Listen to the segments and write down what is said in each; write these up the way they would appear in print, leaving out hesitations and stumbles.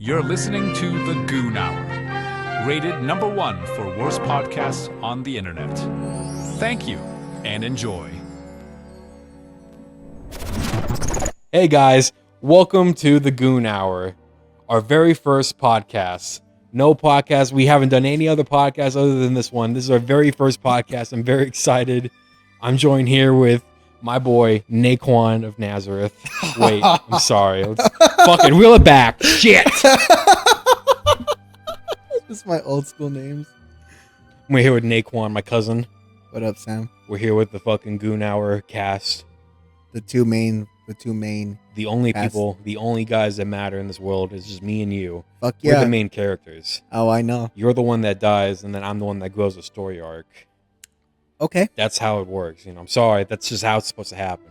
You're listening to The Goon Hour, rated number 1 for worst podcasts on the internet. Thank you, and enjoy. Hey guys, welcome to The Goon Hour, our very first podcast. No podcast, we haven't done any other podcast other than this one. This is our very first podcast. I'm very excited. I'm joined here with my boy, Naquan of Nazareth. Wait, I'm sorry. Let's fucking reel it back. Shit! Just my old school names. We're here with Naquan, my cousin. What up, Sam? We're here with the fucking Goon Hour cast. The two main. The only cast. people, the only guys that matter in this world is just me and you. Fuck We're yeah. the main characters. Oh, I know. You're the one that dies, and then I'm the one that grows a story arc. Okay. That's how it works. I'm sorry. That's just how it's supposed to happen.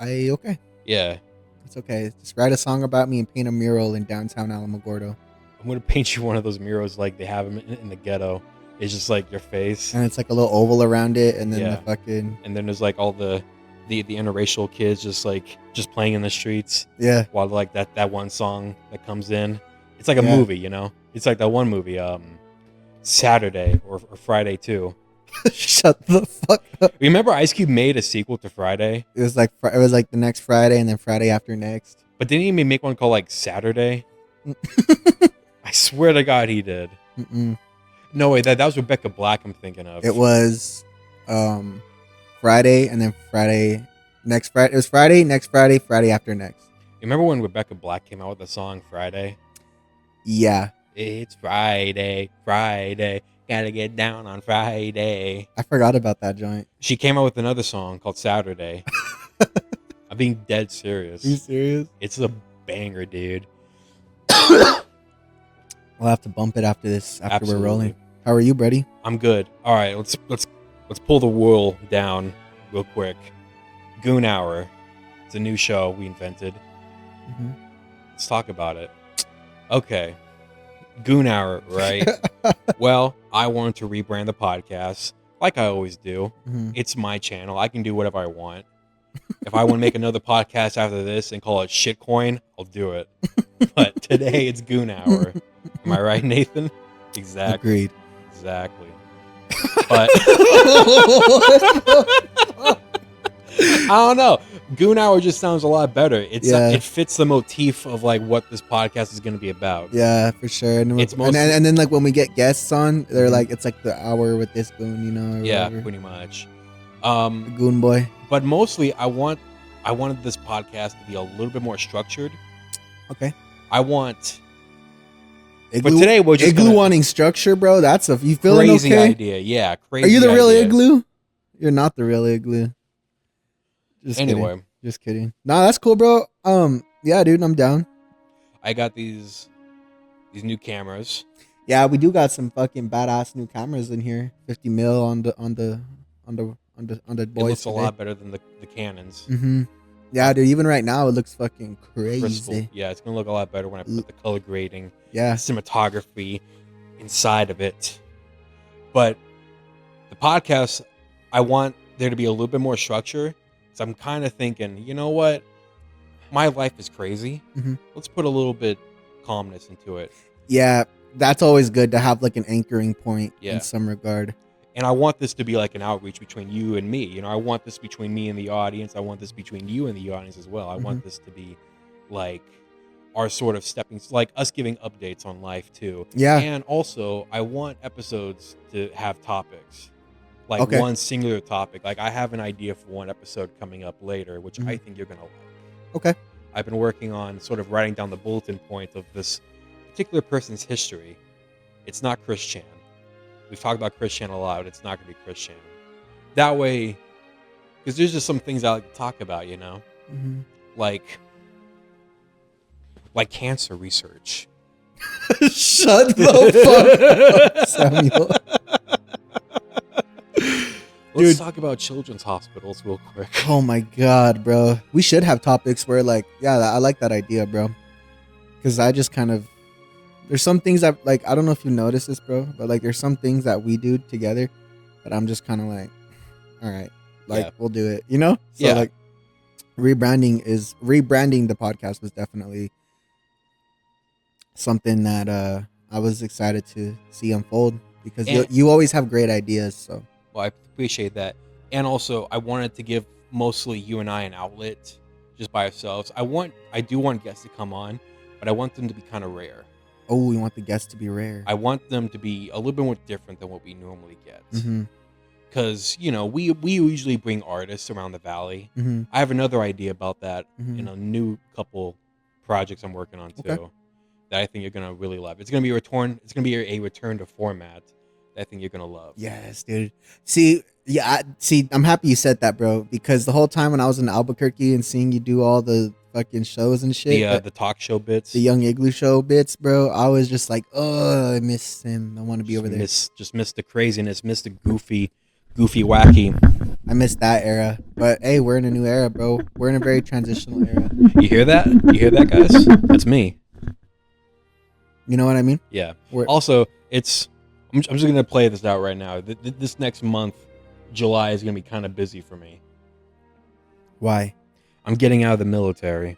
Okay. Yeah. It's okay. Just write a song about me and paint a mural in downtown Alamogordo. I'm going to paint you one of those murals like they have them in the ghetto. It's just like your face. And it's like a little oval around it, and then Yeah. the fucking... And then there's like all the interracial kids just playing in the streets Yeah. while like that one song that comes in. It's like a Yeah. movie, It's like that one movie, Saturday or Friday too. Shut the fuck up. Remember Ice Cube made a sequel to Friday? It was like the next Friday and then Friday after next. But didn't he even make one called like Saturday? I swear to God he did. Mm-mm. No way, that was Rebecca Black I'm thinking of. It was Friday and then Friday next Friday. It was Friday, next Friday, Friday after next. Remember when Rebecca Black came out with the song Friday? Yeah. It's Friday, gotta get down on Friday. I forgot about that joint. She came out with another song called Saturday. I'm being dead serious. Are you serious? It's a banger, dude. We'll have to bump it after this, after Absolutely. we're rolling. How are you, buddy? I'm good. All right, let's pull the wool down real quick. Goon Hour. It's a new show we invented. Mm-hmm. Let's talk about it. Okay. Goon Hour, right? Well, I wanted to rebrand the podcast like I always do. Mm-hmm. It's my channel. I can do whatever I want. If I want to make another podcast after this and call it Shitcoin, I'll do it. But today it's Goon Hour. Am I right, Nathan? Exactly. Agreed. Exactly. But I don't know. Goon Hour just sounds a lot better. It fits the motif of like what this podcast is going to be about. Yeah, for sure. And, It's and, mostly- and then like when we get guests on, they're like, it's like the hour with this goon, or Yeah, whatever. pretty much. The goon boy. But mostly, I wanted this podcast to be a little bit more structured. Okay. I want. Igloo, But today we're just Igloo gonna- wanting structure, bro. That's you feeling Crazy okay? idea, yeah. Crazy. Are you the real idea. Igloo? You're not the real Igloo. Just Anyway, kidding. Just kidding. Nah, that's cool, bro. Yeah, dude, I'm down. I got these new cameras. Yeah, we do got some fucking badass new cameras in here. 50 mil on the boys. It looks a lot better than the Canons. Mm-hmm. Yeah, dude. Even right now, it looks fucking Crystal. crazy. Yeah, it's gonna look a lot better when I put the color grading, Yeah. cinematography inside of it. But the podcast, I want there to be a little bit more structure. So I'm kind of thinking, you know what? My life is crazy. Mhm. Let's put a little bit calmness into it. Yeah, that's always good to have like an anchoring point Yeah. in some regard. And I want this to be like an outreach between you and me. I want this between me and the audience. I want this between you and the audience as well. I want this to be like our sort of like us giving updates on life too. Yeah. And also, I want episodes to have topics. Like Okay. one singular topic. Like I have an idea for one episode coming up later, which I think you're going to like. Okay. I've been working on sort of writing down the bulletin point of this particular person's history. It's not Chris Chan. We've talked about Chris Chan a lot, but it's not going to be Chris Chan. That way, because there's just some things I like to talk about, Mm-hmm. like cancer research. Shut the fuck up, Samuel. Let's Dude. talk about children's hospitals real quick. Oh my god, bro. We should have topics where like, yeah, I like that idea, bro. Because I just kind of, there's some things that like, I don't know if you noticed this, bro, but like there's some things that we do together that I'm just kind of like, all right, like Yeah. we'll do it, So Yeah. like rebranding the podcast was definitely something that I was excited to see unfold because And- you always have great ideas. So Well, I appreciate that. And also, I wanted to give mostly you and I an outlet just by ourselves. I do want guests to come on, but I want them to be kind of rare. oh, we want the guests to be rare. I want them to be a little bit more different than what we normally get. Mm-hmm. Because, we usually bring artists around the valley. Mm-hmm. I have another idea about that Mm-hmm. in a new couple projects I'm working on too Okay. that I think you're gonna really love. It's gonna be a return to format that I think you're gonna love. Yes, dude. See, I'm happy you said that, bro. Because the whole time when I was in Albuquerque and seeing you do all the fucking shows and shit, The talk show bits. the Young Igloo show bits, bro, I was just like, oh, I miss him. I want to be over there. Just miss the craziness, miss the goofy wacky. I miss that era. But hey, we're in a new era, bro. We're in a very transitional era. You hear that? You hear that, guys? That's me. You know what I mean? Yeah. We're- Also, I'm just gonna play this out right now. This next month, July, is gonna be kind of busy for me. Why? I'm getting out of the military.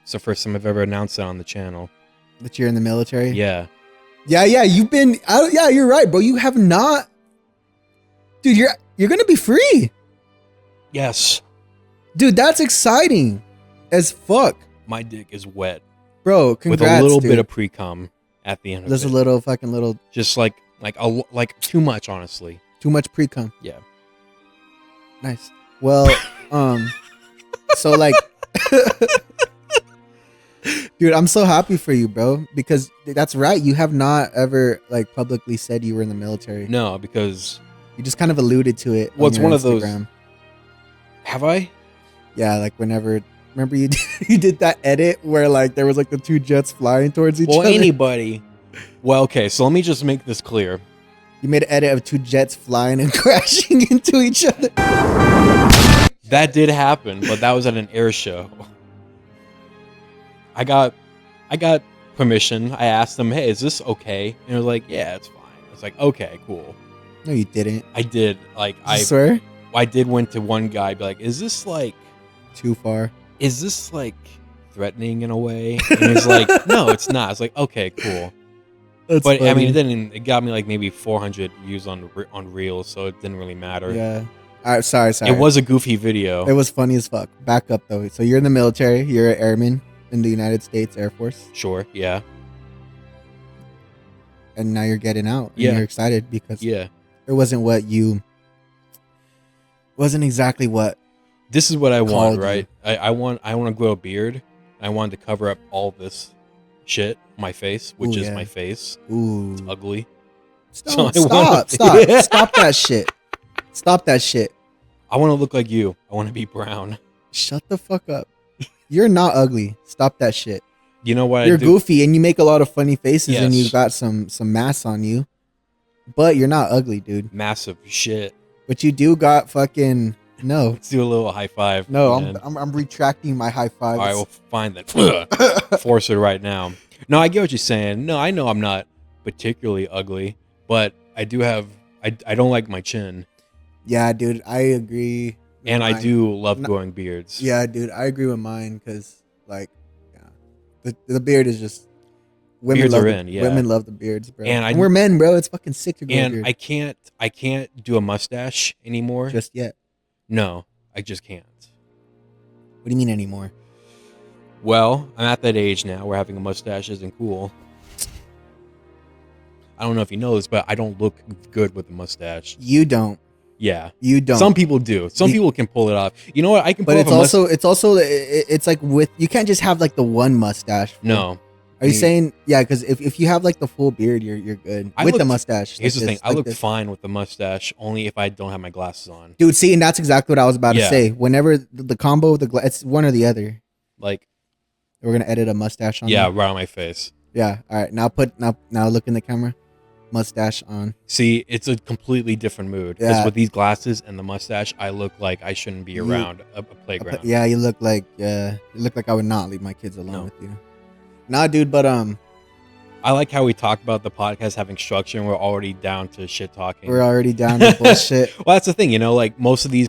It's the first time I've ever announced that on the channel. That you're in the military? Yeah. Yeah. You've been. Yeah, you're right, bro. You have not. Dude, you're gonna be free, Yes. dude. That's exciting as fuck, My dick is wet bro. Congrats, with a little dude. bit of pre-cum at the end of There's it. a little fucking little Just like too much, honestly. too much pre-cum. Yeah. Nice. Well, so like, dude, I'm so happy for you, bro, because that's right. You have not ever like publicly said you were in the military. No, because You just kind of alluded to it. Well, it's your one of those- Instagram. have I? Yeah, like whenever. Remember you did that edit where like there was like the two jets flying towards each Well, other. anybody. Well, okay. So let me just make this clear. You made an edit of two jets flying and crashing into each other. That did happen, but that was at an air show. I got permission. I asked them, "Hey, is this okay?" And it was like, "Yeah, it's fine." It's like, "Okay, cool." No, you didn't. I did. Like, I swear. I did went to one guy, be like, "Is this like threatening in a way?" And he's like, "No, it's not." It's like, "Okay, cool." That's But I mean, funny. it got me like maybe 400 views on Reels, so it didn't really matter. Yeah. All right, sorry. It was a goofy video. It was funny as fuck. Back up though. So you're in the military. You're an airman in the United States Air Force, Sure, yeah. and now you're getting out. And Yeah. You're excited because Yeah. it wasn't exactly what. This is what I Called want, you. right? I want to grow a beard. I wanted to cover up all this shit on my face, which Ooh, is yeah. my face. Ooh. It's ugly. Stop! So I wanna- Stop that shit! Stop that shit! I want to look like you. I want to be brown. Shut the fuck up! You're not ugly. Stop that shit. You know what You're I do? goofy and you make a lot of funny faces and Yes. you've got some mass on you, but you're not ugly, dude. Massive shit. But you do got fucking no. Let's do a little high five. No, man. I'm retracting my high five. All right, we'll find that. Force it right now. No, I get what you're saying. No, I know I'm not particularly ugly, but I do have. I don't like my chin, Yeah, dude, I agree. with and I mine. do love No- growing beards. Yeah, dude, I agree with mine because, like, yeah, the beard is just women Beards love are the, in, yeah. women love the beards, bro. And And we're men, bro. It's fucking sick to grow a And beard. I can't do a mustache anymore. Just yet. No, I just can't. What do you mean anymore? Well, I'm at that age now where having a mustache isn't cool. I don't know if you know this, but I don't look good with a mustache. You don't. Yeah. You don't. Some people do. Some You- people can pull it off. You know what? I can pull but off it's also it's like with you can't just have like the one mustache. fool. No. Are you Me- saying yeah? Because if you have like the full beard, you're good I with the looked- mustache. Here's like the this, thing. I like look this. fine with the mustache only if I don't have my glasses on. Dude, see, and that's exactly what I was about to Yeah. say. Whenever the combo of it's one or the other. Like, We're gonna edit a mustache on. yeah, there. right on my face. Yeah. All right. Now look in the camera. Mustache on. See, it's a completely different mood. Because Yeah. with these glasses and the mustache, I look like I shouldn't be You- around a playground. Yeah, you look like I would not leave my kids alone No. with you. Nah, dude, but I like how we talked about the podcast having structure, and we're already down to shit talking. We're already down to bullshit. Well, that's the thing, you know. Like most of these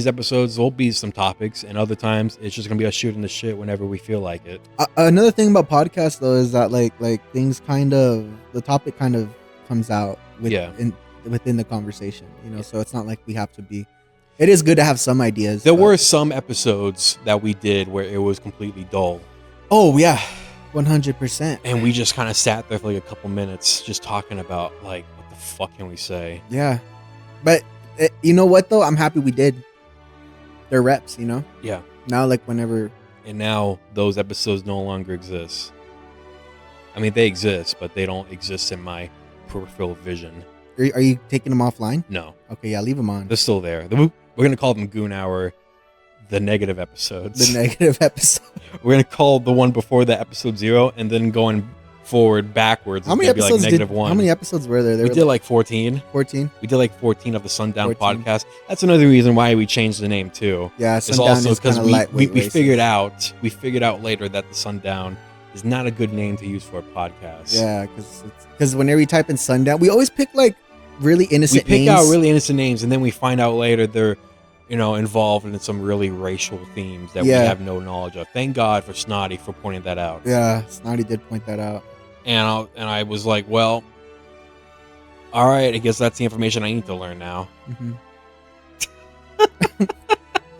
episodes will be some topics, and other times it's just gonna be us shooting the shit whenever we feel like it. Another thing about podcasts though is that like things kind of the topic kind of comes out within the conversation, you know. So it's not like we have to be. It is good to have some ideas. There were some episodes that we did where it was completely dull. Oh yeah, 100%. And we just kind of sat there for like a couple minutes just talking about like, what the fuck can we say? Yeah. But you know what though? I'm happy we did. They're reps, you know? Yeah. Now like whenever. And now those episodes no longer exist. I mean, they exist, but they don't exist in my peripheral vision. Are you taking them offline? No. Okay, yeah, leave them on. They're still there. We're going to call them Goon Hour, the negative episodes. The negative episode. We're going to call the one before the episode 0, and then going forward backwards. How many episodes be like -1. How many episodes were there? We did like 14. 14? We did like 14 of the Sundown 14. podcast. That's another reason why we changed the name too. Yeah, It's Sundown also is because kind of lightweight. we figured out later that the Sundown is not a good name to use for a podcast. Yeah, because whenever you type in Sundown, we always pick like really innocent We pick names. out really innocent names, and then we find out later they're, you know, involved in some really racial themes that we have no knowledge of. Thank God for Snotty for pointing that out. Yeah, Snotty did point that out. And I was like, well, all right, I guess that's the information I need to learn now. Mm-hmm.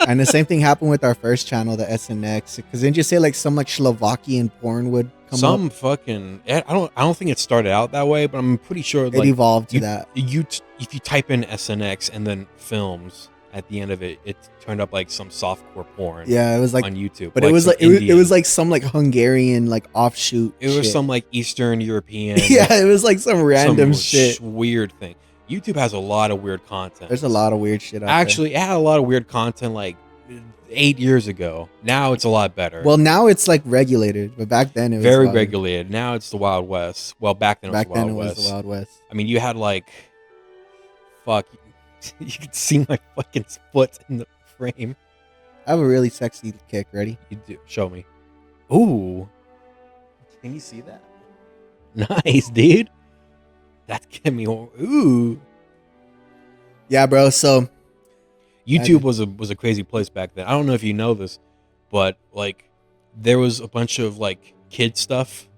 And the same thing happened with our first channel, the SNX. Because didn't you say like some like Slovakian porn would come up? Fucking, I don't think it started out that way, but I'm pretty sure It like evolved to that. If you type in SNX and then films at the end of it, it turned up like some softcore porn. Yeah, it was like on YouTube, but it was some like it Indian. was like some like Hungarian like offshoot. It was shit. some like Eastern European. Yeah, it was like some random some shit. Weird thing. YouTube has a lot of weird content. There's a lot of weird shit out Actually, it had a lot of weird content like 8 years ago. Now it's a lot better. there. Well, now it's like regulated, but back then it was very wild. regulated. Now it's the Wild West. Well, back then it was the Wild West. West. I mean, you had like, fuck, you could see my fucking foot in the frame. I have a really sexy kick. Ready? You do. Show me. Ooh. Can you see that? Nice, dude. That's getting me. Ooh. Yeah, bro. So YouTube was a crazy place back then. I don't know if you know this, but like there was a bunch of like kid stuff.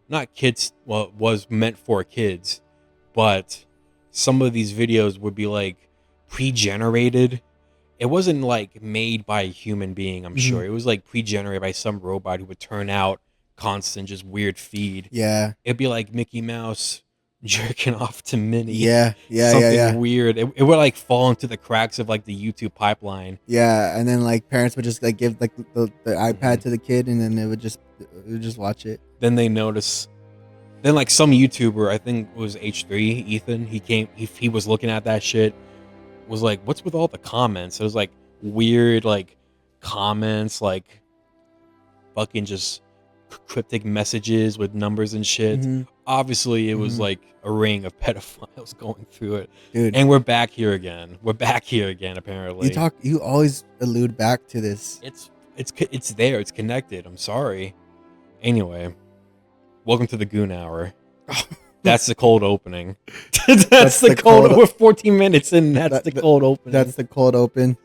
Not kids. Well, it was meant for kids, but some of these videos would be like pre-generated. It wasn't like made by a human being, I'm sure. It was like pre-generated by some robot who would turn out constant, just weird feed. yeah, It'd be like Mickey Mouse jerking off to Minnie. yeah, Weird. It would like fall into the cracks of like the YouTube pipeline. yeah. And then like parents would just like give like the iPad to the kid, and then it would just watch it. Then they notice. Then like some YouTuber, I think it was H3 Ethan. He was looking at that shit. Was like, what's with all the comments? It was like weird like comments, like fucking just cryptic messages with numbers and shit. Mhm. Obviously, it was like a ring of pedophiles going through it. Dude, And we're back here again. Apparently. you always allude back to this. It's there. It's connected. I'm sorry. Anyway, welcome to the Goon Hour. That's the cold opening. that's the cold. We're 14 minutes in. That's the cold opening. That's the cold open.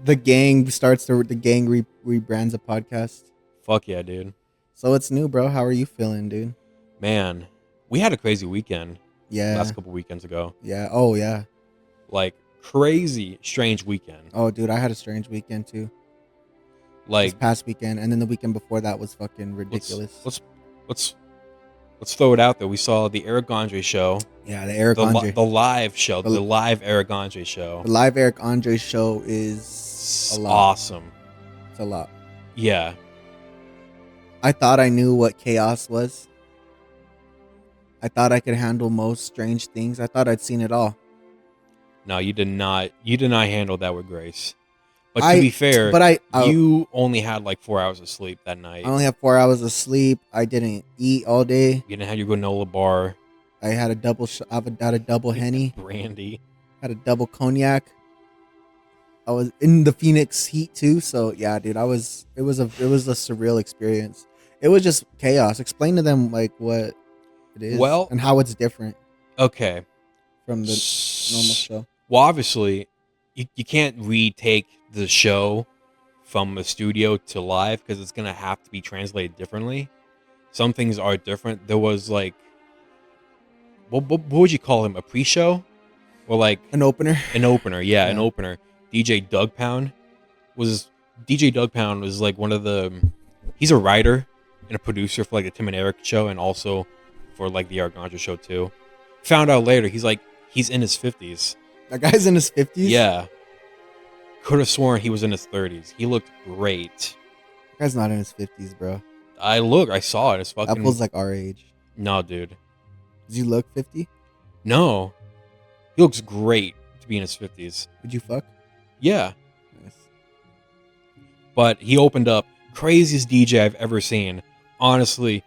The gang rebrands a podcast. Fuck yeah, dude. So what's new, bro? How are you feeling, dude? Man, we had a crazy weekend. Yeah. Last couple weekends ago. Yeah. Oh yeah. Like crazy, strange weekend. Oh, dude, I had a strange weekend too. This Like past weekend, and then the weekend before that was fucking ridiculous. Let's throw it out there. We saw the Eric Andre show. Yeah, the Eric Andre. The live show. The live Eric Andre show. The live Eric Andre show is a lot. Awesome. It's a lot. Yeah. I thought I knew what chaos was. I thought I could handle most strange things. I thought I'd seen it all. No, you did not. You did not handle that with grace. But to be fair, you only had like 4 hours of sleep that night. I only have 4 hours of sleep. I didn't eat all day. You didn't have your granola bar. I had a double. I had a double Henny. Brandy. Had a double cognac. I was in the Phoenix heat too, so yeah, dude. It was a surreal experience. It was just chaos. Explain to them like what it is Well, and how it's different okay. from the normal show. Well, obviously, you can't retake the show from the studio to live because it's gonna have to be translated differently. Some things are different. There was like, what would you call him? A pre-show, or like An opener. an opener? Yeah, an Yeah. opener. DJ Doug Pound was like one of the. He's a writer and a producer for like the Tim and Eric show, and also for like the Eric Andre show too. Found out later he's in his 50s. That guy's in his 50s. Yeah. Could have sworn he was in his 30s. He looked great. That guy's not in his 50s, bro. I saw it. It's fucking. Apple's like our age. No, dude. Does he look 50? No. He looks great to be in his 50s. Would you fuck? Yeah. Nice. But he opened up. Craziest DJ I've ever seen. Honestly,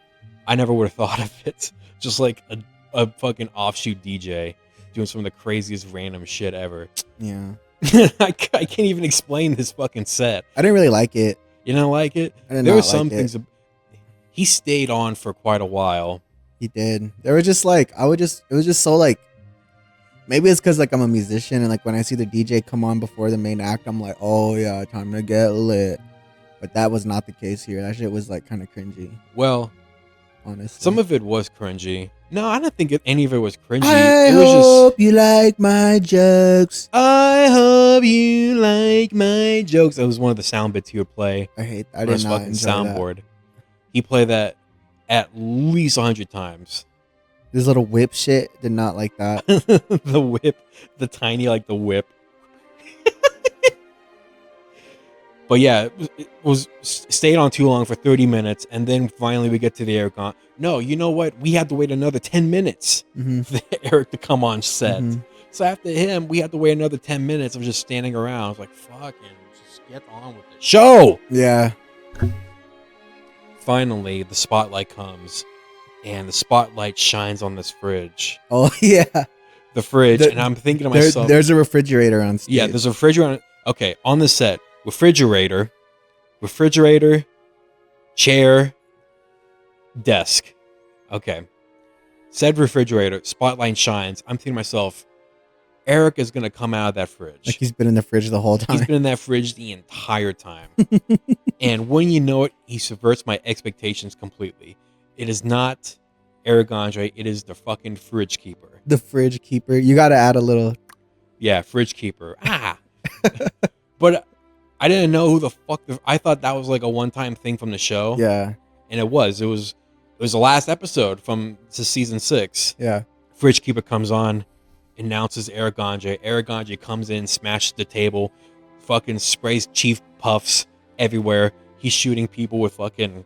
I never would have thought of it. Just like a fucking offshoot DJ doing some of the craziest random shit ever. Yeah. I can't even explain this fucking set. I didn't really like it. You don't like it? I did There not were some like it. things. He stayed on for quite a while. He did. There were just like it was just so like maybe it's because like I'm a musician and like when I see the DJ come on before the main act, I'm like, oh yeah, time to get lit. But that was not the case here. That shit was like kind of cringy, Well, honestly. some of it was cringy. No, I don't think any of it was cringy. I It was hope you like my jokes. I hope you like my jokes. That was one of the sound bits he would play I on did his not fucking enjoy that. soundboard. He played that at least 100 times. This little whip shit did not like that. The whip, the tiny like the whip. But yeah, it was stayed on too long for 30 minutes, and then finally we get to the Eric on. No, you know what? We had to wait another 10 minutes hmm for Eric to come on set. Mhm. So after him, we had to wait another 10 minutes of just standing around. I was like, fucking, just get on with the show. Yeah. Finally, the spotlight comes, and the spotlight shines on this fridge. Oh yeah. The fridge, The- and I'm thinking to myself, There's a refrigerator on stage. yeah, there's a refrigerator. Okay, on the set, refrigerator, chair, desk. Okay. Said refrigerator, spotlight shines. I'm thinking to myself, Eric is going to come out of that fridge. like he's been in the fridge the whole time. He's been in that fridge the entire time. And when you know it, he subverts my expectations completely. It is not Eric Andre. It is the fucking fridge keeper. The fridge keeper. You got to add a little. Yeah, fridge keeper. Ah. But I didn't know who the fuck. I thought that was like a one-time thing from the show. Yeah. And it was. It was the last episode from season 6. Yeah. Fridge keeper comes on, announces Eric Andre. Eric Andre comes in, smashes the table, fucking sprays Chief Puffs everywhere. He's shooting people with fucking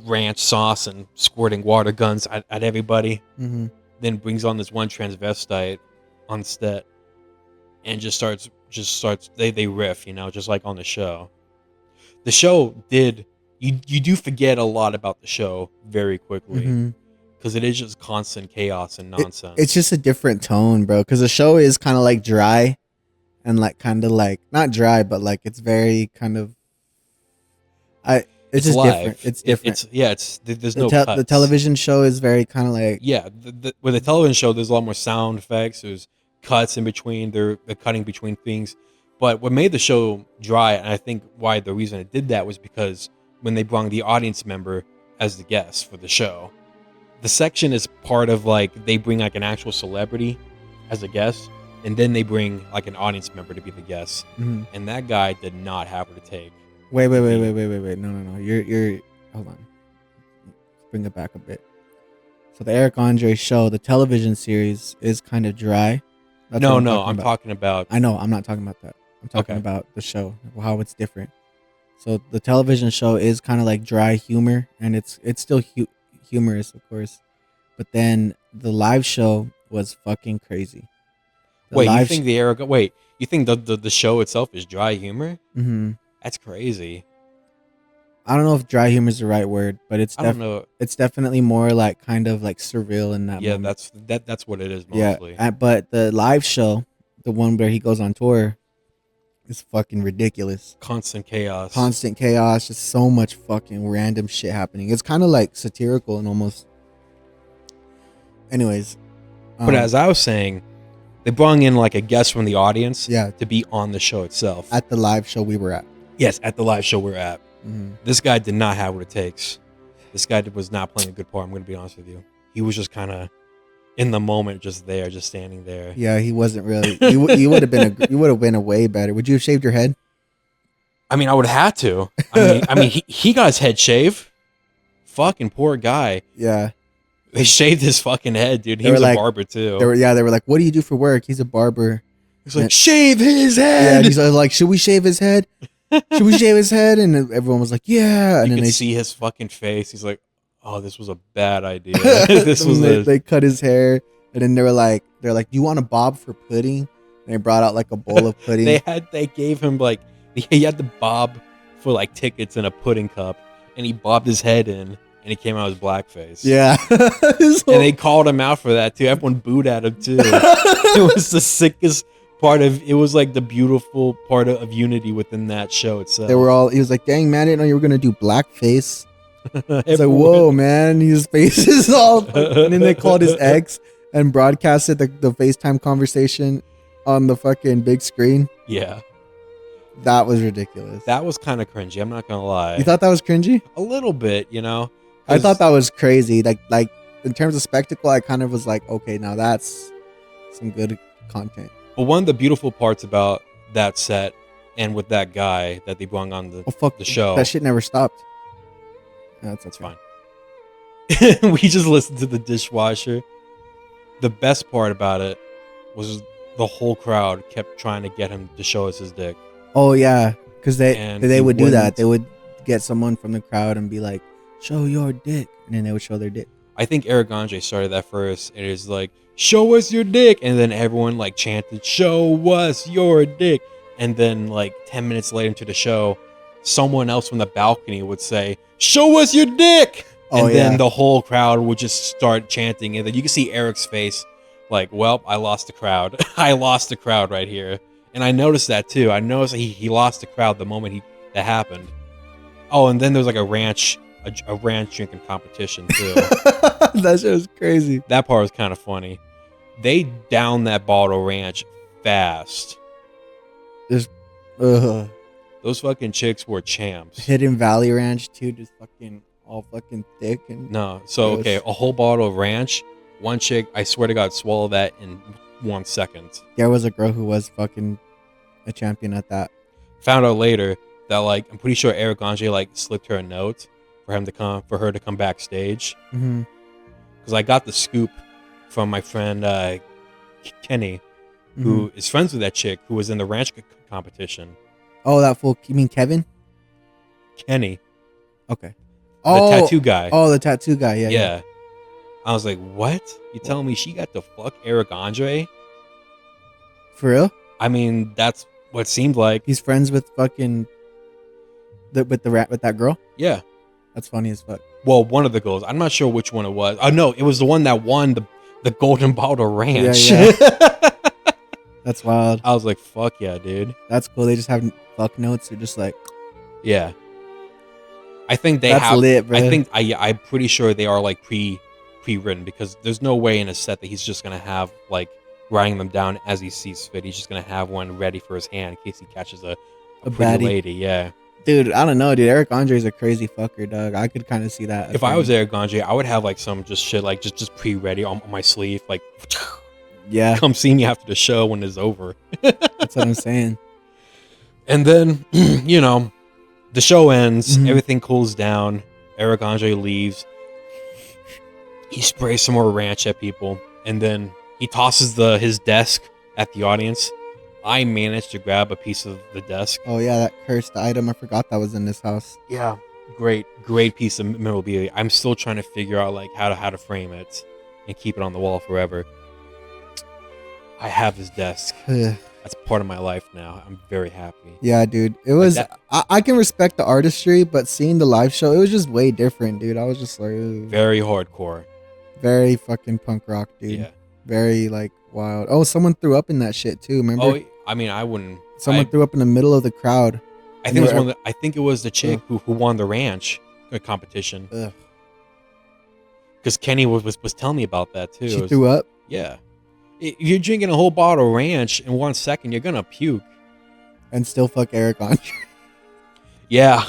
ranch sauce and squirting water guns at everybody. hmm Then brings on this one transvestite on set and just starts they riff, you know, just like on the show. The show did you do forget a lot about the show very quickly hmm because it is just constant chaos and nonsense. It's just a different tone, bro. Because the show is kind of like dry, and like kind of like not dry, but like it's very kind of. It's just live. different. It's different. There's no cuts. The television show is very kind of like Yeah, with a television show, there's a lot more sound effects. There's cuts in between. They're cutting between things. But what made the show dry, and I think why the reason it did that was because when they brought the audience member as the guest for the show, the section is part of like they bring like an actual celebrity as a guest, and then they bring like an audience member to be the guest. Mhm. And that guy did not have what it take. Wait. No. You're hold on. Let's bring it back a bit. So the Eric Andre show, the television series, is kind of dry. That's No, what I'm about. talking about. I know. I'm not talking about that. I'm talking Okay. about the show, how it's different. So the television show is kind of like dry humor, and it's still humorous, of course. But then the live show was fucking crazy. Wait, you think you think the show itself is dry humor? Mm-hmm. That's crazy. I don't know if dry humor is the right word, but it's I don't know. it's definitely more like kind of like surreal in that. Yeah, moment. that's what it is mostly. But the live show, the one where he goes on tour, It's fucking ridiculous. Constant chaos. Constant chaos, just so much fucking random shit happening. It's kind of like satirical and almost. Anyways, But as I was saying, they brought in like a guest from the audience yeah, to be on the show itself. at the live show we were at. Yes, at the live show we're at. Mhm. This guy did not have what it takes. This guy was not playing a good part. I'm going to be honest with you. He was just kind of in the moment, just there, just standing there. Yeah, he wasn't really. You would have been. You would have been a way better. Would you have shaved your head? I mean, I would have had to. I mean, he got his head shaved. Fucking poor guy. Yeah. They shaved his fucking head, dude. He They was were a like- barber too. They were like, "What do you do for work?" He's a barber. He's like, shave his Yeah, head. and he's like, "Should we shave his head? Should we shave his head?" And everyone was like, "Yeah." And you then could they see his fucking face. He's like, oh, this was a bad idea. This was they cut his hair, and then they're like, "Do you want a bob for pudding?" And they brought out like a bowl of pudding. they gave him like he had the bob for like tickets in a pudding cup, and he bobbed his head in, and he came out as blackface. Yeah. And they called him out for that too. Everyone booed at him too. It was the sickest part of. It was like the beautiful part of unity within that show itself. They were all. He was like, "Dang man, I didn't know you were gonna do blackface." It's like, Everyone- "Whoa, man, his face is all." And then they called his ex and broadcasted the FaceTime conversation on the fucking big screen. Yeah, That was ridiculous. that was kind of cringy. I'm not gonna lie. You thought that was cringy? A little bit, you know. I thought that was crazy. Like in terms of spectacle, I kind of was like, okay, now that's some good content. But one of the beautiful parts about that set and with that guy that they brought on Oh fuck, the show, that shit never stopped. that's fine. We just listened to the dishwasher. The best part about it was the whole crowd kept trying to get him to show us his dick. Oh yeah, because And they he would do that. wouldn't. They would get someone from the crowd and be like, "Show your dick," and then they would show their dick. I think Eric Andre started that first. It is like, show us your dick. And then everyone like chanted, show us your dick. And then like 10 minutes later into the show, someone else from the balcony would say, show us your dick. Oh, And then yeah. the whole crowd would just start chanting. And then you can see Eric's face like, well, I lost the crowd. I lost the crowd right here. And I noticed that too. I noticed he lost the crowd the moment that happened. Oh, and then there's like a ranch drinking competition too. That shit was crazy. That part was kind of funny. They downed that bottle of ranch fast. Ugh. Those fucking chicks were champs. Hidden Valley Ranch too, just fucking all fucking thick and No, so Gross. okay, a whole bottle of ranch. One chick, I swear to God, swallowed that in 1 second. there was a girl who was fucking a champion at that. Found out later that like I'm pretty sure Eric Andre like slipped her a note for her to come backstage. Mm-hmm. Because I got the scoop from my friend Kenny, who is friends with that chick who was in the ranch competition. Oh, that fool. You mean Kevin? Kenny, Okay. the tattoo guy. Oh, the tattoo guy. Yeah. Yeah. I was like, what? You telling me she got to fuck Eric Andre? For real? I mean, that's what it seemed like. He's friends with fucking with that girl. Yeah. That's funny as fuck. Well, one of the girls. I'm not sure which one it was. Oh, no, it was the one that won the Golden Bottle Ranch. Yeah. That's wild. I was like, fuck yeah, dude. That's cool. They just have fuck notes. They're just like, Yeah. I think they that's have. lit, bro. I think I'm pretty sure they are like pre-written because there's no way in a set that he's just gonna have like writing them down as he sees fit. He's just gonna have one ready for his hand in case he catches a pretty baddie. lady. Yeah. Dude, I don't know, dude. Eric Andre's a crazy fucker, dog. I could kind of see that. If I was Eric Andre, I would have like some just shit like just pre-ready on my sleeve, like yeah, come see me after the show when it's over. that's what I'm saying. And then you know, the show ends, Mhm. everything cools down. Eric Andre leaves. He sprays some more ranch at people, and then he tosses his desk at the audience. I managed to grab a piece of the desk. Oh yeah, that cursed item. I forgot that was in this house. Yeah, great piece of memorabilia. I'm still trying to figure out like how to frame it and keep it on the wall forever. I have his desk. That's part of my life now. I'm very happy. Yeah, dude. It was. that- I can respect the artistry, but seeing the live show, it was just way different, dude. I was just like, ooh, Very hardcore. very fucking punk rock, dude. Yeah. Very like wild. Oh, someone threw up in that shit too. Remember? Oh, I mean, I wouldn't. Someone threw up in the middle of the crowd. I and think it was they were one. I think it was the chick who won the ranch competition. Ugh. Because Kenny was telling me about that too. She threw up. Yeah. If you're drinking a whole bottle of ranch in 1 second, you're gonna puke. And still fuck Eric Andre. Yeah.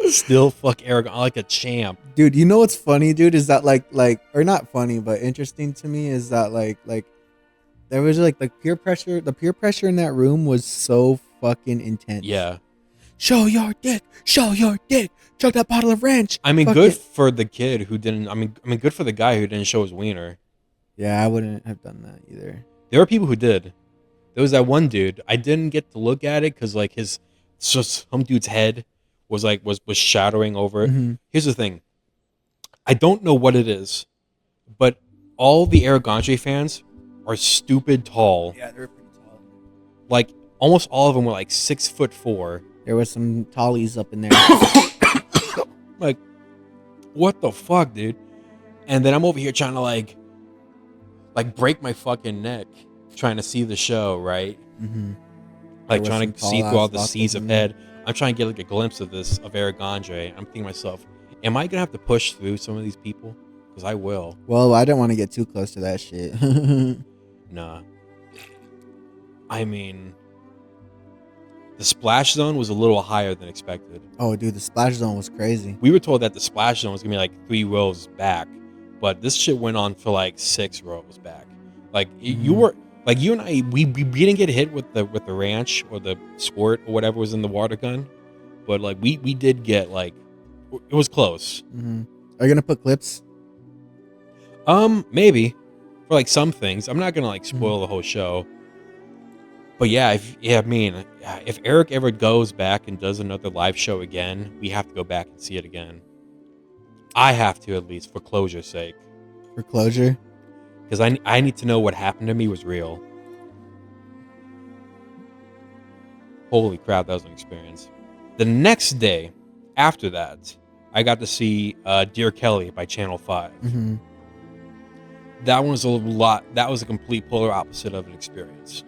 Still fuck Eric like a champ. Dude, you know what's funny, dude, is that like or not funny, but interesting to me is that like there was like peer pressure. The peer pressure in that room was so fucking intense. Yeah. Show your dick. Show your dick. Chug that bottle of ranch. I mean, Fuck good it. for the kid who didn't. I mean, good for the guy who didn't show his wiener. Yeah, I wouldn't have done that either. There were people who did. There was that one dude. I didn't get to look at it because like some dude's head was shadowing over it. Mhm. Here's the thing. I don't know what it is, but all the Eric Andre fans are stupid tall. Yeah, they were pretty tall. Like almost all of them were like 6'4". There was some tallies up in there. Like, what the fuck, dude? And then I'm over here trying to like break my fucking neck trying to see the show, right? Mm-hmm. Like trying to see through all the seas of head. I'm trying to get like a glimpse of Eric Andre. I'm thinking to myself, am I gonna have to push through some of these people? Because I will. Well, I didn't want to get too close to that shit. Nah. I mean, the splash zone was a little higher than expected. Oh, dude, the splash zone was crazy. We were told that the splash zone was gonna be like 3 rows back, but this shit went on for like 6 rows back. Like you were, like you and I, we didn't get hit with the ranch or the squirt or whatever was in the water gun, but like we did get like, it was close. Mm-hmm. Are you gonna put clips? Maybe for like some things. I'm not gonna like spoil the whole show. But yeah, if Eric ever goes back and does another live show again, we have to go back and see it again. I have to, at least for closure's sake. For closure? Because I need to know what happened to me was real. Holy crap, that was an experience. The next day, after that, I got to see Dear Kelly by Channel 5. Mm-hmm. That one was that was a complete polar opposite of an experience.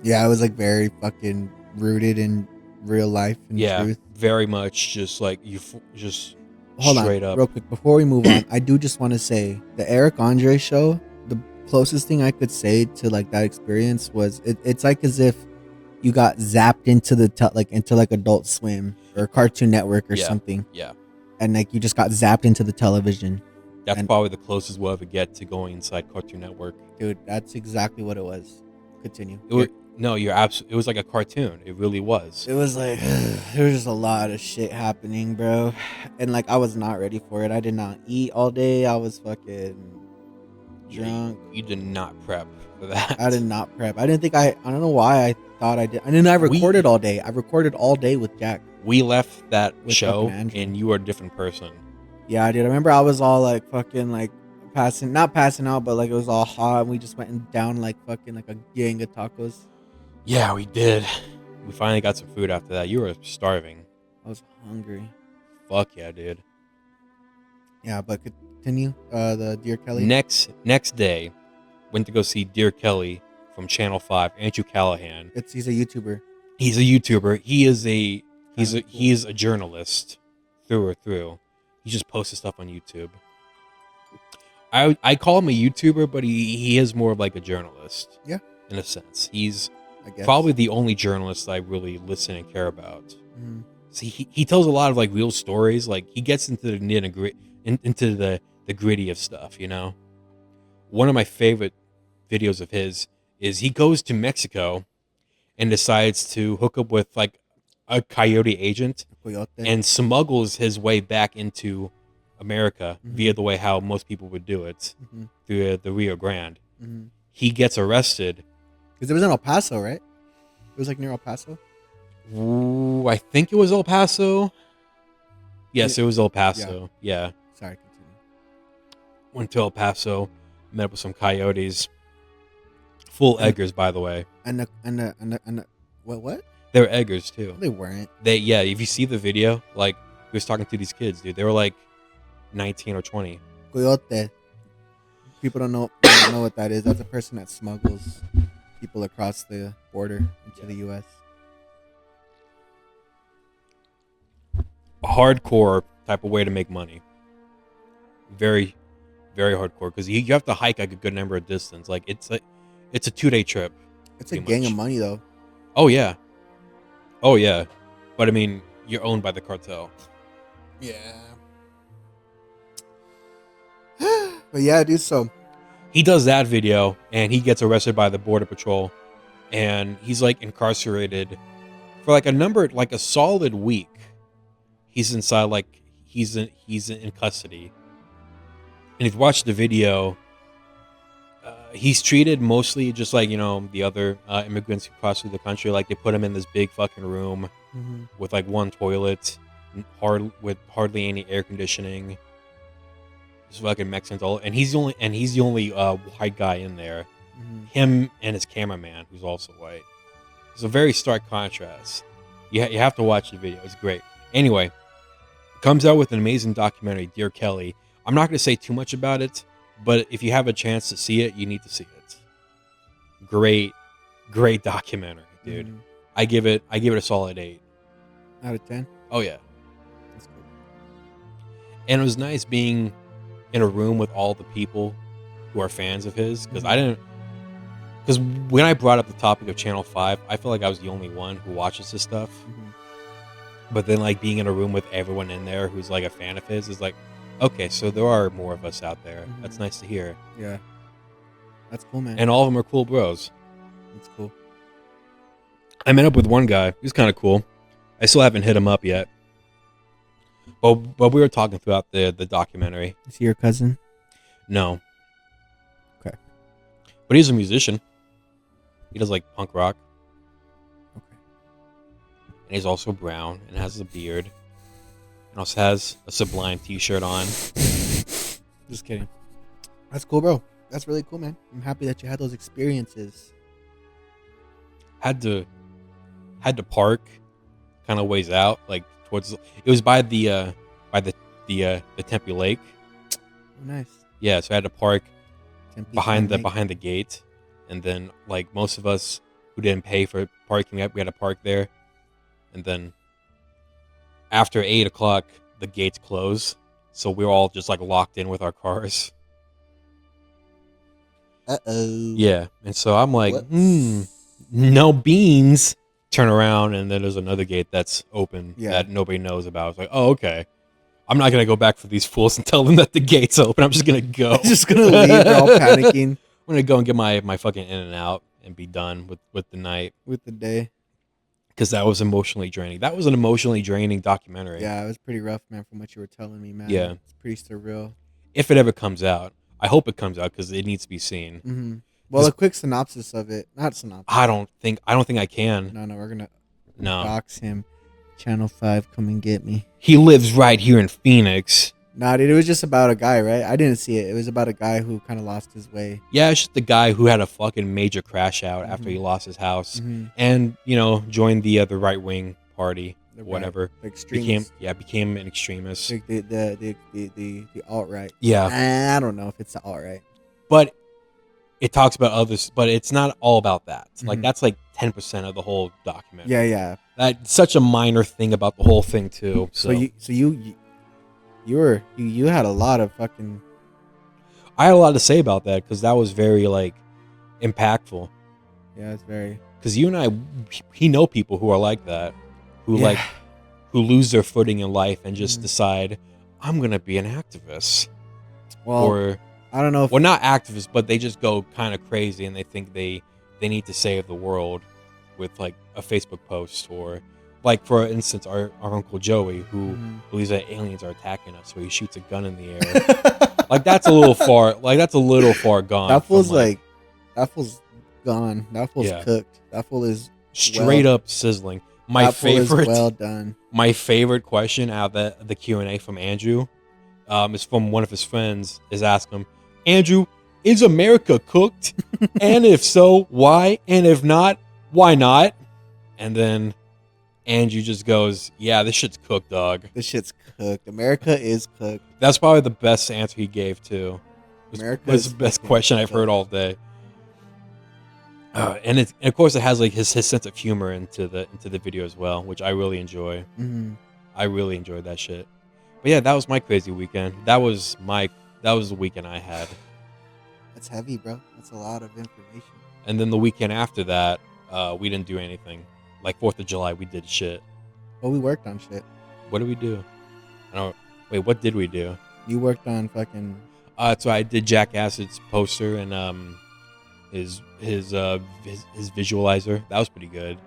Yeah, it was like very fucking rooted in real life and truth. Very much just like just Hold straight on, up. real quick before we move on. I do just want to say the Eric Andre show. The closest thing I could say to like that experience was it's like as if you got zapped into into Adult Swim or Cartoon Network or something. Yeah, and like you just got zapped into the television. That's probably the closest we'll ever get to going inside Cartoon Network. Dude, that's exactly what it was. Continue. No, you're absolutely. It was like a cartoon. It really was. It was like there was just a lot of shit happening, bro, and like I was not ready for it. I did not eat all day. I was fucking drunk. You did not prep for that. I did not prep. I didn't think I don't know why I thought I did. And then I recorded all day. I recorded all day with Jack. We left that With show, fucking Andrew. and you were a different person. Yeah, I did. I remember I was all like fucking like not passing out, but like it was all hot, and we just went down like fucking like a gang of tacos. Yeah, we did. We finally got some food after that. You were starving. I was hungry. Fuck yeah, dude. Yeah, but continue. The Dear Kelly. Next day, went to go see Dear Kelly from Channel 5, Andrew Callahan. He's a YouTuber. He's a YouTuber. He's a journalist through or through. He just posted stuff on YouTube. I call him a YouTuber, but he is more of like a journalist. Yeah. In a sense. He's I guess. probably the only journalist I really listen and care about. Mhm. See, he tells a lot of like real stories. Like he gets into the into the gritty of stuff, you know? One of my favorite videos of his is he goes to Mexico and decides to hook up with like a coyote agent Coyote. and smuggles his way back into America via the way how most people would do it, through the Rio Grande. He gets arrested. Because it was in El Paso, right? It was like near El Paso. Ooh, I think it was El Paso. Yes, it was El Paso. Yeah. Sorry, continue. Went to El Paso, met up with some coyotes. Full eggers, by the way. And what? They were eggers too. They weren't. If you see the video, like he was talking to these kids, dude. They were like 19 or 20. Coyote. People don't know what that is. That's a person that smuggles people across the border into the U.S. A hardcore type of way to make money. Very, very hardcore because you have to hike like a good number of distance. Like it's a 2-day trip. It's a gang of money, though. Oh yeah, but I mean, you're owned by the cartel. Yeah. But yeah, dude. So He does that video and he gets arrested by the border patrol, and he's like incarcerated for like a solid week. He's inside, like he's in custody. And if you watch the video, he's treated mostly just like, the other immigrants who cross through the country. Like they put him in this big fucking room with like one toilet, with hardly any air conditioning. Just fucking Mexicans all, and he's the only white guy in there. Him and his cameraman, who's also white. It's a very stark contrast. You have to watch the video. It's great. Anyway, comes out with an amazing documentary, Dear Kelly. I'm not going to say too much about it, but if you have a chance to see it, you need to see it. Great documentary, dude. I give it a solid 8 out of 10. Oh yeah. That's cool. And it was nice being in a room with all the people who are fans of his, because when I brought up the topic of Channel 5, I feel like I was the only one who watches this stuff. But then like being in a room with everyone in there who's like a fan of his is like, okay, so there are more of us out there. That's nice to hear. Yeah. That's cool, man. And all of them are cool bros. That's cool. I met up with one guy. He's kind of cool. I still haven't hit him up yet. But we were talking throughout the documentary. Is he your cousin? No. Okay. But he's a musician. He does like punk rock. Okay. And he's also brown and has a beard. And also has a Sublime t-shirt on. Just kidding. That's cool, bro. That's really cool, man. I'm happy that you had those experiences. Had to park kind of ways out, like towards. It was by the Tempe Lake. Oh, nice. Yeah, so I had to park Tempe behind Lake. the gate, and then like most of us who didn't pay for parking, we had to park there, and then after 8 o'clock the gates close, so we were all just like locked in with our cars. Uh-oh. Yeah, and so I'm like, What? no beans. Turn around, and then there's another gate that's open Yeah. that nobody knows about. It's like, oh, okay. I'm not gonna go back for these fools and tell them that the gate's open. I'm just gonna go. Just gonna leave. They're all panicking. I'm gonna go and get my fucking in and out and be done with the night, With the day. because that was emotionally draining. That was an emotionally draining documentary. Yeah, it was pretty rough, man, from what you were telling me, man. Yeah. It's pretty surreal. If it ever comes out, I hope it comes out because it needs to be seen. Mm-hmm. Well, a quick synopsis of it. Not synopsis. I don't think I can. No, we're gonna No. dox him. Channel 5, come and get me. He lives right here in Phoenix. Nah, dude, it was just about a guy, right? I didn't see it. It was about a guy who kind of lost his way. Yeah, it's just the guy who had a fucking major crash out after he lost his house, and joined the right wing party, The whatever. The extremists. Became an extremist. Like the alt right. Yeah, I don't know if it's the alt right. but it talks about others, but it's not all about that. Like that's like 10% of the whole documentary. Yeah. That's such a minor thing about the whole thing too. So you had a lot of fucking. I had a lot to say about that because that was very like impactful. Yeah, it's very. Because you and I, he know people who are like that, who who lose their footing in life and just decide, I'm gonna be an activist. Well, Or I don't know if. well, not activists, but they just go kind of crazy and they think they need to save the world with like a Facebook post, or like for instance our Uncle Joey, who believes that aliens are attacking us, so he shoots a gun in the air. Like that's a little far. Like that's a little far gone. That fool's from, like, that fool's gone. That fool's Yeah. cooked. That fool is straight up sizzling. My that fool is favorite. well done. My favorite question out of the Q&A from Andrew is from one of his friends, is asking him, Andrew, is America cooked? And if so, why? And if not, why not? And then Andrew just goes, yeah, this shit's cooked, dog. This shit's cooked. America is cooked. That's probably the best answer he gave, too. America was is the best fucking question I've fucked up. heard all day. And of course it has like his sense of humor into the video as well, which I really enjoy. Mhm. I really enjoyed that shit. But yeah, that was my crazy weekend. That was the weekend I had. That's heavy, bro. That's a lot of information. And then the weekend after that, we didn't do anything. Like 4th of July, we did shit. Well, we worked on shit. What did we do? I don't. Wait, what did we do? You worked on fucking. So I did Jack Acid's poster and his visualizer. That was pretty good.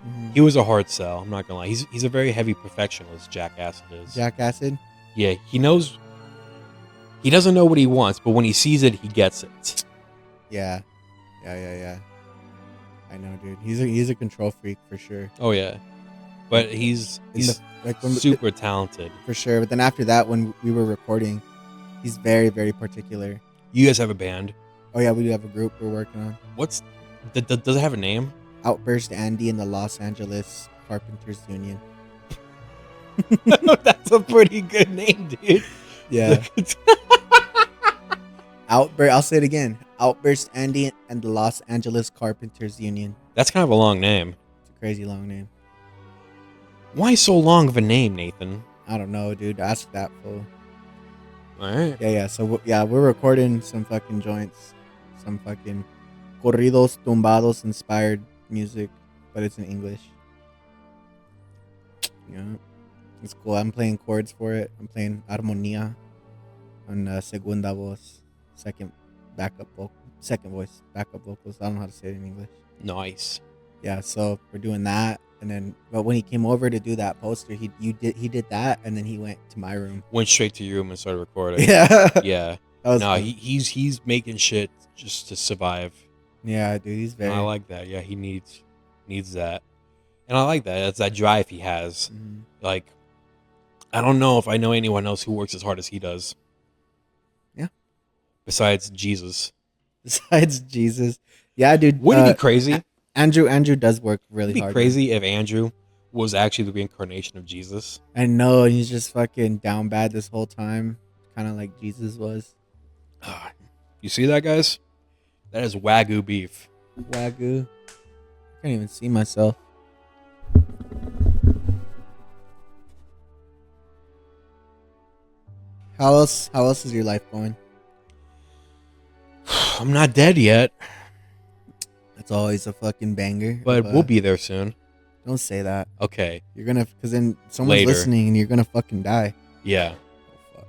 Mhm. He was a hard sell. I'm not gonna lie. He's a very heavy perfectionist. Jack Acid is. Jack Acid. Yeah, he knows. He doesn't know what he wants, but when he sees it, he gets it. Yeah. I know, dude. He's a control freak for sure. Oh yeah, but he's When super talented. for sure. But then after that, when we were recording, he's very, very particular. You guys have a band. Oh yeah, we do have a group we're working on. What's does it have a name? Outburst Andy and the Los Angeles Carpenters Union. That's a pretty good name, dude. Yeah. Outburst. I'll say it again. Outburst Andy and the Los Angeles Carpenters Union. That's kind of a long name. It's a crazy long name. Why so long of a name, Nathan? I don't know, dude. Ask that fool. All right. Yeah. So we're recording some fucking joints, some fucking corridos tumbados inspired music, but it's in English. Yeah, it's cool. I'm playing chords for it. I'm playing armonía on segunda voz, second voice, backup vocals. I don't know how to say it in English. Nice. Yeah, so we're doing that, and then but when he came over to do that poster, he did that, and then he went to my room. Went straight to your room and started recording. Yeah, Yeah. that was No, fun. he's making shit just to survive. Yeah, dude, he's very. And I like that. Yeah, he needs that, and I like that. That's that drive he has. Mhm. Like, I don't know if I know anyone else who works as hard as he does. Yeah. Besides Jesus. Besides Jesus, yeah, dude. Wouldn't it be crazy? Andrew does work really It'd be hard. crazy if Andrew was actually the reincarnation of Jesus. I know he's just fucking down bad this whole time, kind of like Jesus was. You see that, guys? That is Wagyu beef. Wagyu. I can't even see myself. How else is your life going? I'm not dead yet, It's always a fucking banger. but we'll be there soon. Don't say that. Okay. You're gonna, because then someone's Later. listening and you're gonna fucking die. Yeah. Oh, fuck.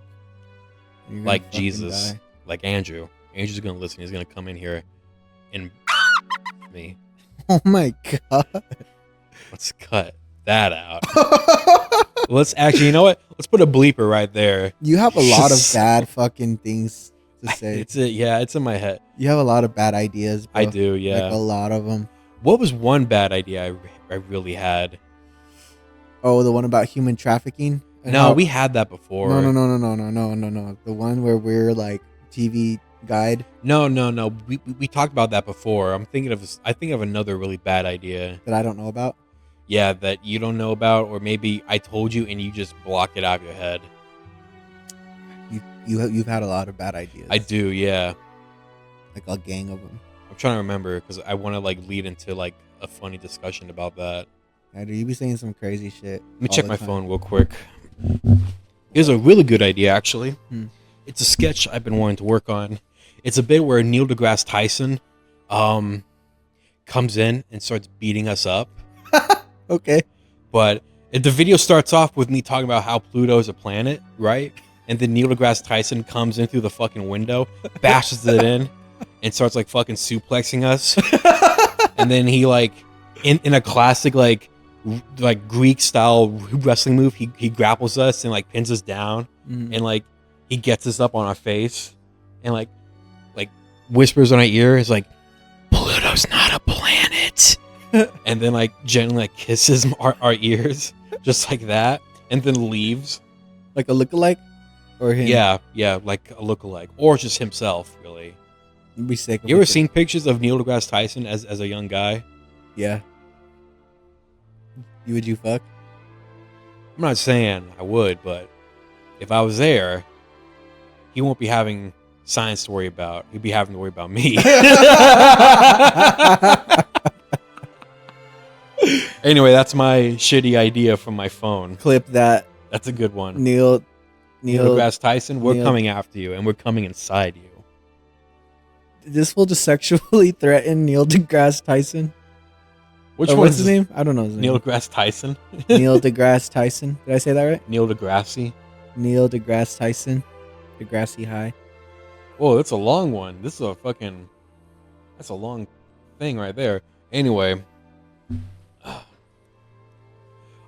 You're gonna Like fucking Jesus. die. Like Andrew. Andrew's gonna listen. He's gonna come in here and me. Oh my god. Let's cut that out. Let's actually, you know what? Let's put a bleeper right there. You have a lot of bad fucking things to say. It's in my head. You have a lot of bad ideas, bro. I do, yeah. Like a lot of them. What was one bad idea I really had? Oh, the one about human trafficking? And No, how- we had that before. No. The one where we're like TV guide No. We talked about that before. I think of another really bad idea. that I don't know about. Yeah, that you don't know about, or maybe I told you and you just blocked it out of your head. You've had a lot of bad ideas. I do, yeah. Like a gang of them. I'm trying to remember because I want to like lead into like a funny discussion about that. Yeah, dude, you be saying some crazy shit. Let me all check the my time. phone real quick. Here's a really good idea, actually. Hmm. It's a sketch I've been wanting to work on. It's a bit where Neil deGrasse Tyson comes in and starts beating us up. Okay. But the video starts off with me talking about how Pluto is a planet, right? And then Neil deGrasse Tyson comes in through the fucking window, bashes it in, and starts like fucking suplexing us. And then he like, in a classic like Greek style wrestling move, he grapples us and like pins us down, Mhm. and like he gets us up on our face, and like whispers in our ear, is like, Pluto's not a planet. And then like gently like kisses our ears just like that, and then leaves. Like a lookalike? Or him? Yeah, like a lookalike, or just himself, really. It'd be sick. if You we ever could- seen pictures of Neil deGrasse Tyson as a young guy? Yeah. Would you fuck? I'm not saying I would, but if I was there, he won't be having science to worry about. He'd be having to worry about me. Anyway, that's my shitty idea from my phone. Clip that. That's a good one. Neil deGrasse Tyson, we're Neil- coming after you, and we're coming inside you. This will just sexually threaten Neil deGrasse Tyson. Which What's one's his name? I don't know his Neil name. deGrasse Tyson? Neil deGrasse Tyson. Did I say that right? Neil deGrasse? Neil deGrasse Tyson. Degrassi High. Whoa, that's a long one. This is a fucking... That's a long thing right there. Anyway.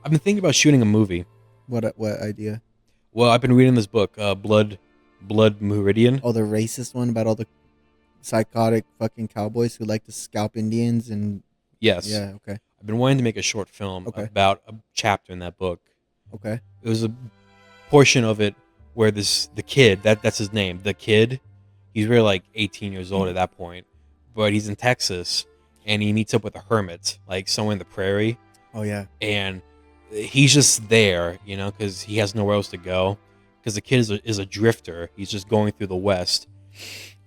I've been thinking about shooting a movie. What idea? Well, I've been reading this book, Blood Meridian. Oh, the racist one about all the psychotic fucking cowboys who like to scalp Indians and Yes. yeah, okay. I've been wanting to make a short film Okay. about a chapter in that book. Okay. It was a portion of it where the kid, that's his name, the kid, he's really like 18 years old at that point, but he's in Texas and he meets up with a hermit, like somewhere in the prairie, Oh yeah. and he's just there, you know, because he has nowhere else to go, because the kid is a drifter. He's just going through the West,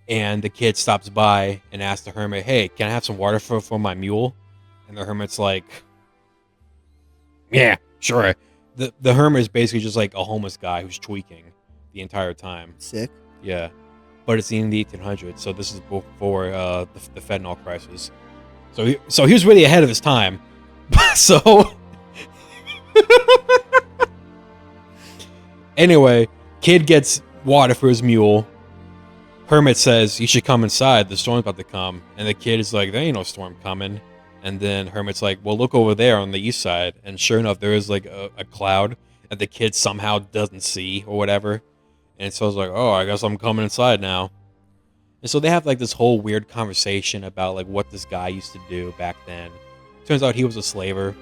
and the kid stops by and asks the hermit, hey, can I have some water for my mule? And the hermit's like, yeah, sure. The hermit is basically just like a homeless guy who's tweaking the entire time. Sick. Yeah. But it's in the 1800s, so this is before the fentanyl crisis. So he was really ahead of his time. So anyway, kid gets water for his mule. Hermit says you should come inside. The storm's about to come. And the kid is like, there ain't no storm coming. And then Hermit's like, well, look over there on the east side. And sure enough, there is like a cloud that the kid somehow doesn't see or whatever. And so I was like, oh, I guess I'm coming inside now. And so they have like this whole weird conversation about like what this guy used to do back then. Turns out he was a slaver.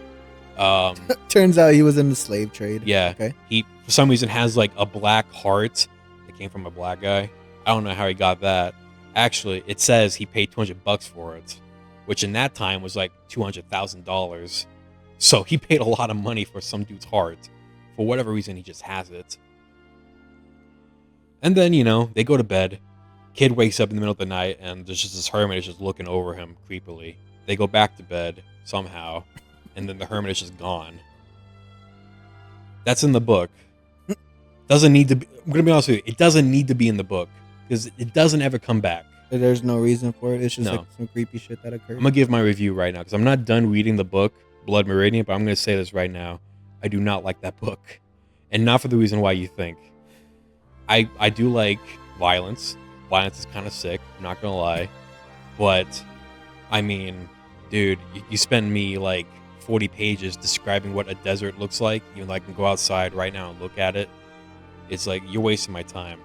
Turns out he was in the slave trade. Yeah. Okay. He, for some reason, has like a black heart that came from a black guy. I don't know how he got that. Actually, it says he paid $200 for it, which in that time was like $200,000. So he paid a lot of money for some dude's heart. For whatever reason, he just has it. And then, you know, they go to bed. Kid wakes up in the middle of the night, and there's just this hermit is just looking over him creepily. They go back to bed somehow, and then the hermit is just gone. That's in the book. Doesn't need to be. I'm gonna be honest with you. It doesn't need to be in the book because it doesn't ever come back. There's no reason for it. It's just No. like some creepy shit that occurred. I'm gonna give my review right now because I'm not done reading the book Blood Meridian, but I'm gonna say this right now. I do not like that book, and not for the reason why you think. I do like violence. Violence is kind of sick. I'm not gonna lie, but I mean, dude, you spend me like 40 pages describing what a desert looks like. Even though I can go outside right now and look at it. It's like you're wasting my time.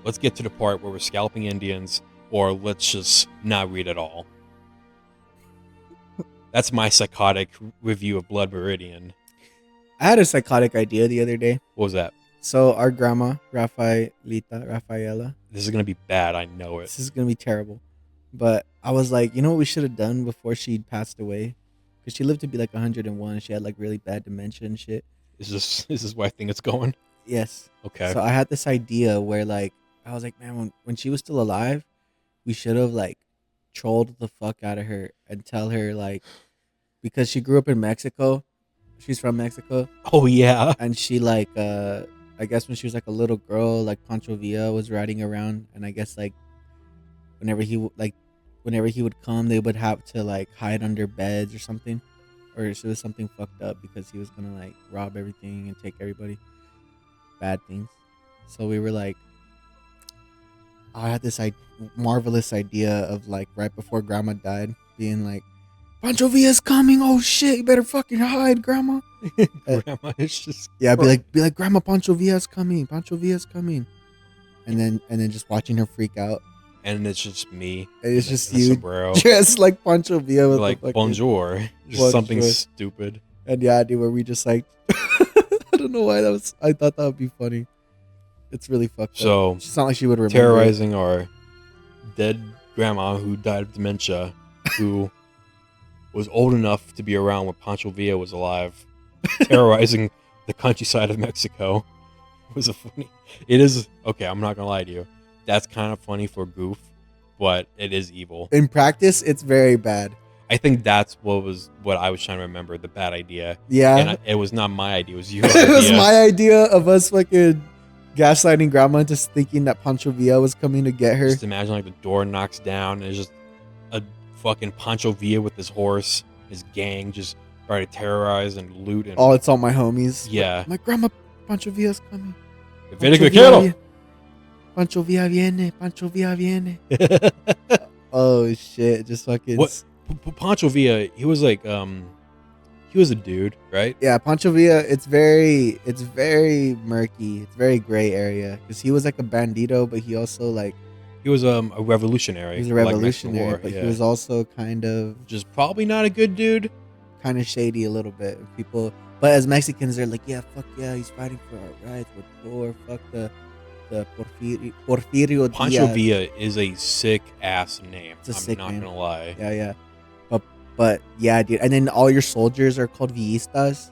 Let's get to the part where we're scalping Indians, or let's just not read at all. That's my psychotic review of Blood Meridian. I had a psychotic idea the other day. What was that? So our grandma, Rafaela, This is gonna be bad. I know it. this is gonna be terrible. But I was like, you know what we should have done before she passed away? Because she lived to be like 101 and she had like really bad dementia and shit. Is this where I think it's going? Yes. Okay. So I had this idea where like I was like, man, when she was still alive, we should have like trolled the fuck out of her and tell her like, because she grew up in Mexico, she's from Mexico, Oh yeah. and she like I guess when she was like a little girl, like Pancho Villa was riding around, and I guess like whenever he would come, they would have to like hide under beds or something, or it was something fucked up because he was gonna like rob everything and take everybody. Bad things. So we were like, I had this marvelous idea of like right before Grandma died, being like, Pancho Villa's coming! Oh shit! You better fucking hide, Grandma. Grandma is just Yeah, be like, Grandma, Pancho Villa's coming! Pancho Villa's coming! And then just watching her freak out. and it's just me. And it's just and a you sombrero. dressed like Pancho Villa with Like the fucking, bonjour. Just Bonjour. something stupid. And yeah, dude, where we just like, I don't know why I thought that would be funny. It's really fucked up. So It's not like she would remember. terrorizing our dead grandma who died of dementia, who was old enough to be around when Pancho Villa was alive, terrorizing the countryside of Mexico. It is okay. I'm not gonna lie to you. that's kind of funny for goof, but it is evil. In practice, it's very bad. I think that's what I was trying to remember, the bad idea. Yeah. And it was not my idea. It was your It idea. was my idea of us fucking gaslighting grandma into thinking that Pancho Villa was coming to get her. Just imagine like the door knocks down and it's just a fucking Pancho Villa with his horse, his gang just trying to terrorize and loot. And Oh, it's all my homies. yeah. My grandma, Pancho Villa's coming. Pancho Pancho Villa viene. Pancho Villa viene. Oh shit! Just fucking. What? Pancho Villa, he was like, he was a dude, right? Yeah, Pancho Villa. It's very murky. It's very gray area because he was like a bandito, but he also like He was a revolutionary. he was a like Mexican revolutionary, War, but yeah. he was also kind of probably not a good dude. shady a little bit. People, but as Mexicans, they're like, yeah, fuck yeah, he's fighting for our rights. We're poor. Fuck the Porfirio Pancho Diaz. Villa is a sick ass name. It's a I'm sick not name. gonna lie. Yeah. But yeah, dude. And then all your soldiers are called Villistas.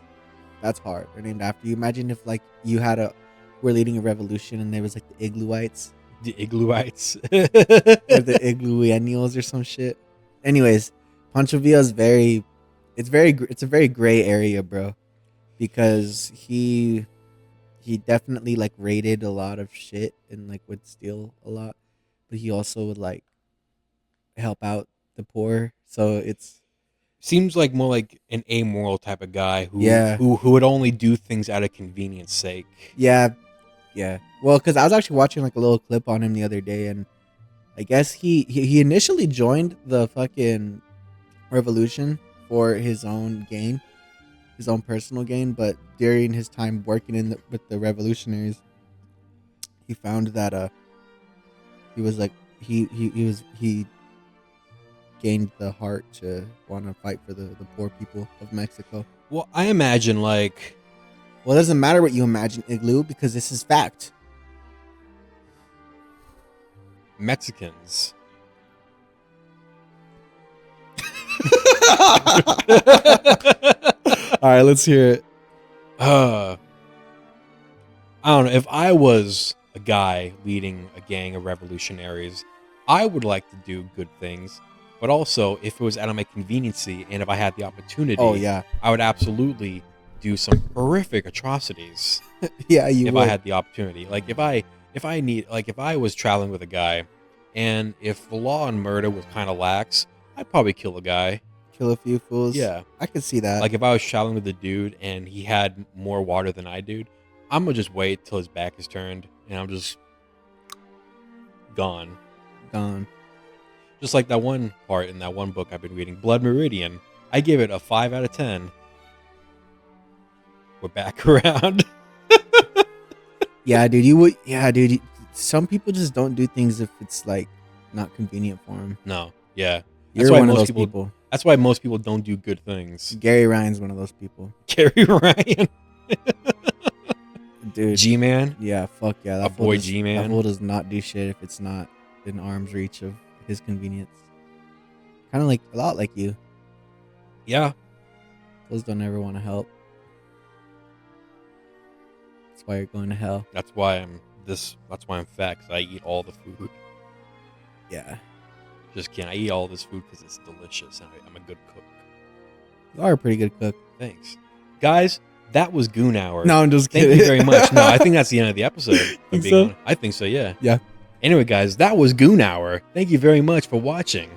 That's hard. They're named after you. Imagine if like you were leading a revolution and there was like the Iglooites The Iglooites. or the Iglooiennials or some shit. Anyways, Pancho Villa is it's a very gray area, bro, because he definitely like raided a lot of shit and like would steal a lot, but he also would like help out the poor. So it's Seems like more like an amoral type of guy who Yeah. who would only do things out of convenience sake. yeah. Well, because I was actually watching like a little clip on him the other day, and I guess he initially joined the fucking revolution for his own gain, his own personal gain, but during his time working with the revolutionaries, he found that he was like he gained the heart to want to fight for the poor people of Mexico. Well, I imagine like Well, it doesn't matter what you imagine, Igloo, because this is fact. Mexicans. All right, let's hear it. I don't know. If I was a guy leading a gang of revolutionaries, I would like to do good things. But also, if it was out of my conveniency and if I had the opportunity, Oh yeah, I would absolutely do some horrific atrocities yeah, you if would. I had the opportunity. Like if I was traveling with a guy, and if the law on murder was kind of lax, I'd probably kill a guy. Kill a few fools. Yeah. I could see that. Like if I was traveling with a dude and he had more water than I do, I'm gonna just wait till his back is turned and I'm just gone. Gone. Just like that one part in that one book I've been reading, Blood Meridian. I gave it a 5 out of 10. We're back around. Yeah, dude. You would. Yeah, dude. Some people just don't do things if it's like not convenient for them. No, yeah. You're one of those people. That's why most people don't do good things. Gary Ryan's one of those people. Gary Ryan. Dude. G-Man. Yeah, fuck yeah. A boy G-Man. That fool does not do shit if it's not in arm's reach of his convenience. Kind of like a lot like you. Yeah. Those don't ever want to help. That's why you're going to hell. That's why I'm fat, 'cause I eat all the food. Yeah. Just kidding. I eat all this food because it's delicious and I'm a good cook. You are a pretty good cook. Thanks. Guys, that was Goon Hour. No, I'm just Thank kidding. you very much. No, I think that's the end of the episode. if I'm Think being so? honest. I think so, yeah. Yeah. Anyway, guys, that was Goon Hour. Thank you very much for watching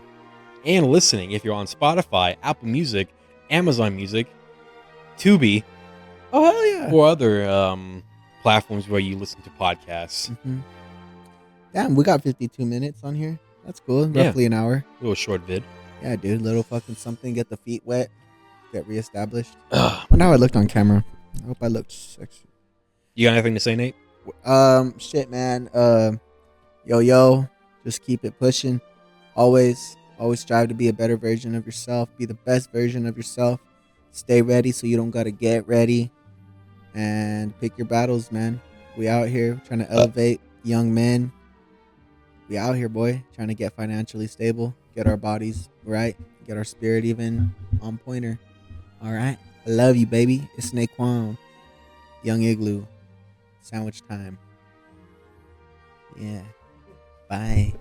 and listening. If you're on Spotify, Apple Music, Amazon Music, Tubi, Oh, hell yeah. or other platforms where you listen to podcasts. Mm-hmm. Damn, we got 52 minutes on here. That's cool. Yeah. Roughly an hour. A little short vid. Yeah, dude. Little fucking something. Get the feet wet. Get reestablished. Ugh. Wonder how I looked on camera. I hope I looked sexy. You got anything to say, Nate? Shit, man. Yo. Just keep it pushing. Always strive to be a better version of yourself. Be the best version of yourself. Stay ready so you don't gotta get ready. And pick your battles, man. We out here trying to elevate young men. We out here, boy, trying to get financially stable, get our bodies right, get our spirit even on pointer. All right. I love you, baby. It's Naquan. Young Igloo. Sandwich time. Yeah. Bye.